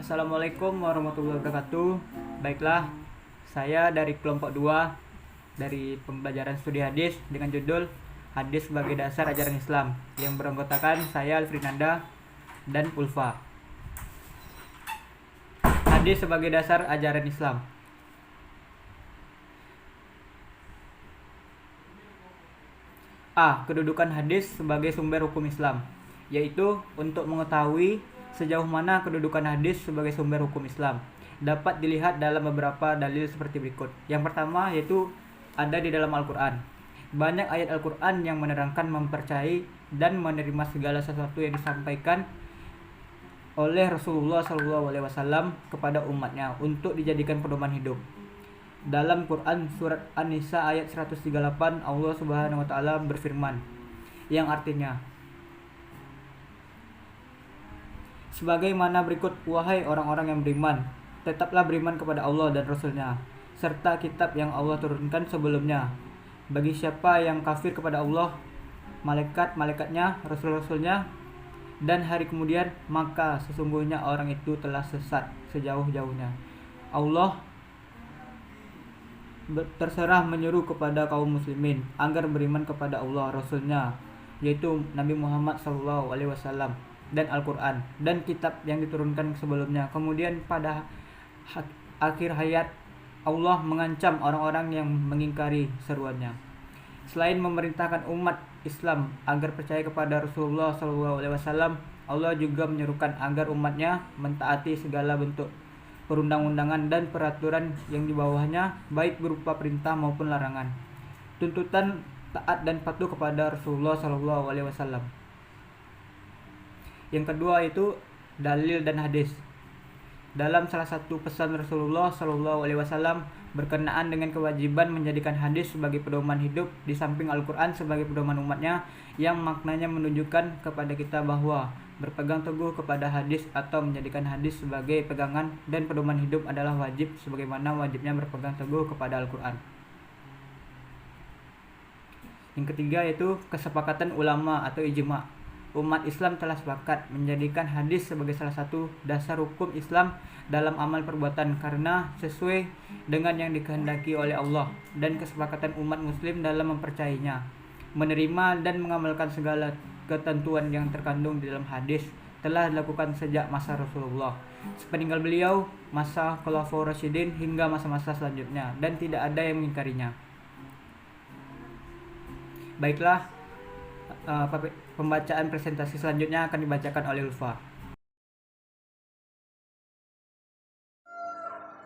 Assalamualaikum warahmatullahi wabarakatuh. Baiklah, saya dari kelompok 2 dari pembelajaran studi hadis dengan judul Hadis sebagai Dasar Ajaran Islam yang beranggotakan saya Alfrinanda dan Ulfa. Hadis sebagai dasar ajaran Islam. A. Kedudukan hadis sebagai sumber hukum Islam, yaitu untuk mengetahui sejauh mana kedudukan hadis sebagai sumber hukum Islam dapat dilihat dalam beberapa dalil seperti berikut. Yang pertama yaitu ada di dalam Al-Quran. Banyak ayat Al-Quran yang menerangkan, mempercayai, dan menerima segala sesuatu yang disampaikan oleh Rasulullah SAW kepada umatnya untuk dijadikan pedoman hidup. Dalam Quran surat An-Nisa ayat 138 Allah Subhanahu wa taala berfirman yang artinya sebagaimana berikut, wahai orang-orang yang beriman, tetaplah beriman kepada Allah dan Rasul-Nya serta kitab yang Allah turunkan sebelumnya. Bagi siapa yang kafir kepada Allah, malaikat-malaikatnya, rasul-rasulnya, dan hari kemudian, maka sesungguhnya orang itu telah sesat sejauh-jauhnya. Allah terserah menyuruh kepada kaum muslimin agar beriman kepada Allah, Rasulnya, yaitu Nabi Muhammad SAW, dan Al-Quran, dan kitab yang diturunkan sebelumnya. Kemudian pada akhir hayat, Allah mengancam orang-orang yang mengingkari seruannya. Selain memerintahkan umat Islam agar percaya kepada Rasulullah SAW, Allah juga menyerukan agar umatnya mentaati segala bentuk perundang-undangan dan peraturan yang di bawahnya, baik berupa perintah maupun larangan. Tuntutan taat dan patuh kepada Rasulullah SAW. Yang kedua itu dalil dan hadis. Dalam salah satu pesan Rasulullah SAW berkenaan dengan kewajiban menjadikan hadis sebagai pedoman hidup di samping Al-Quran sebagai pedoman umatnya, yang maknanya menunjukkan kepada kita bahwa berpegang teguh kepada hadis atau menjadikan hadis sebagai pegangan dan pedoman hidup adalah wajib sebagaimana wajibnya berpegang teguh kepada Al-Quran. Yang ketiga yaitu kesepakatan ulama atau ijma. Umat Islam telah sepakat menjadikan hadis sebagai salah satu dasar hukum Islam dalam amal perbuatan karena sesuai dengan yang dikehendaki oleh Allah, dan kesepakatan umat muslim dalam mempercayainya, menerima dan mengamalkan segala ketentuan yang terkandung di dalam hadis telah dilakukan sejak masa Rasulullah, sepeninggal beliau, masa Khulafaur Rasyidin, hingga masa-masa selanjutnya, dan tidak ada yang mengingkarinya. Baiklah, pembacaan presentasi selanjutnya akan dibacakan oleh Ulfa.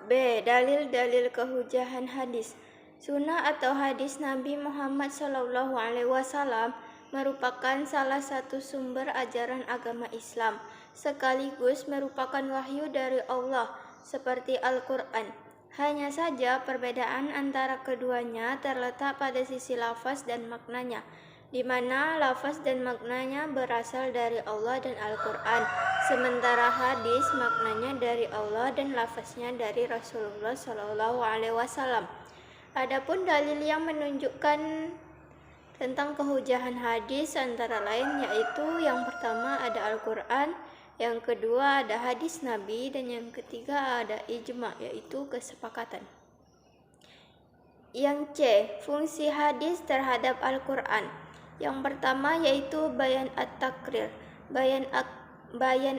B. Dalil-dalil kehujahan hadis. Sunnah atau hadis Nabi Muhammad SAW merupakan salah satu sumber ajaran agama Islam, sekaligus merupakan wahyu dari Allah seperti Al-Quran. Hanya saja perbedaan antara keduanya terletak pada sisi lafaz dan maknanya, di mana lafaz dan maknanya berasal dari Allah dan Al-Quran, sementara hadis maknanya dari Allah dan lafaznya dari Rasulullah SAW. Adapun dalil yang menunjukkan tentang kehujahan hadis antara lain yaitu yang pertama ada Al-Quran, yang kedua ada hadis Nabi, dan yang ketiga ada ijma yaitu kesepakatan. Yang C. Fungsi hadis terhadap Al-Quran. Yang pertama yaitu bayan at-takrir. Bayan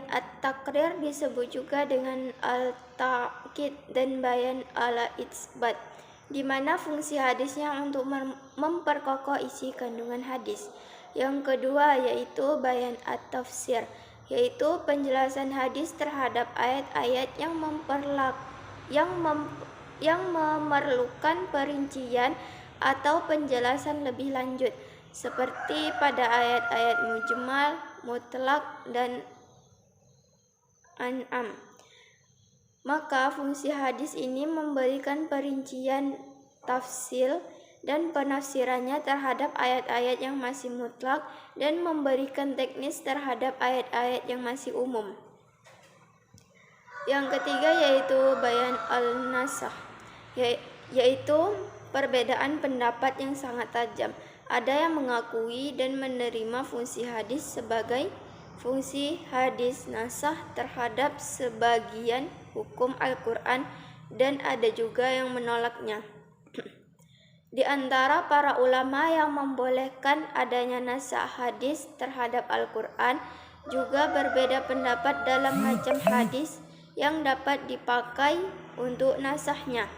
at-takrir disebut juga dengan al-ta'kid dan bayan ala-itsbat, di mana fungsi hadisnya untuk memperkokoh isi kandungan hadis. Yang kedua yaitu bayan at-tafsir, yaitu penjelasan hadis terhadap ayat-ayat yang memerlukan perincian atau penjelasan lebih lanjut, seperti pada ayat-ayat mujmal, mutlak, dan an'am. Maka fungsi hadis ini memberikan perincian, tafsil, dan penafsirannya terhadap ayat-ayat yang masih mutlak dan memberikan teknis terhadap ayat-ayat yang masih umum. Yang ketiga yaitu bayan al-nasakh, yaitu perbedaan pendapat yang sangat tajam. Ada yang mengakui dan menerima fungsi hadis sebagai fungsi hadis nasah terhadap sebagian hukum Al-Quran dan ada juga yang menolaknya. Di antara para ulama yang membolehkan adanya nasah hadis terhadap Al-Quran juga berbeda pendapat dalam macam hadis yang dapat dipakai untuk nasahnya.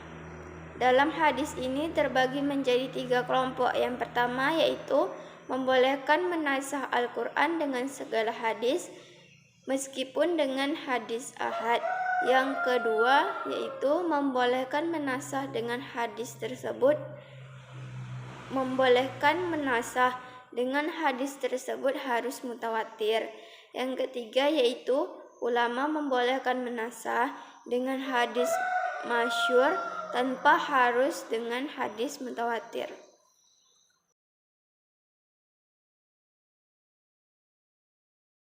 Dalam hadis ini terbagi menjadi 3 kelompok. Yang pertama yaitu membolehkan menasah Al-Quran dengan segala hadis meskipun dengan hadis ahad. Yang kedua yaitu membolehkan menasah dengan hadis tersebut harus mutawatir. Yang ketiga yaitu ulama membolehkan menasah dengan hadis masyhur tanpa harus dengan hadis mutawatir.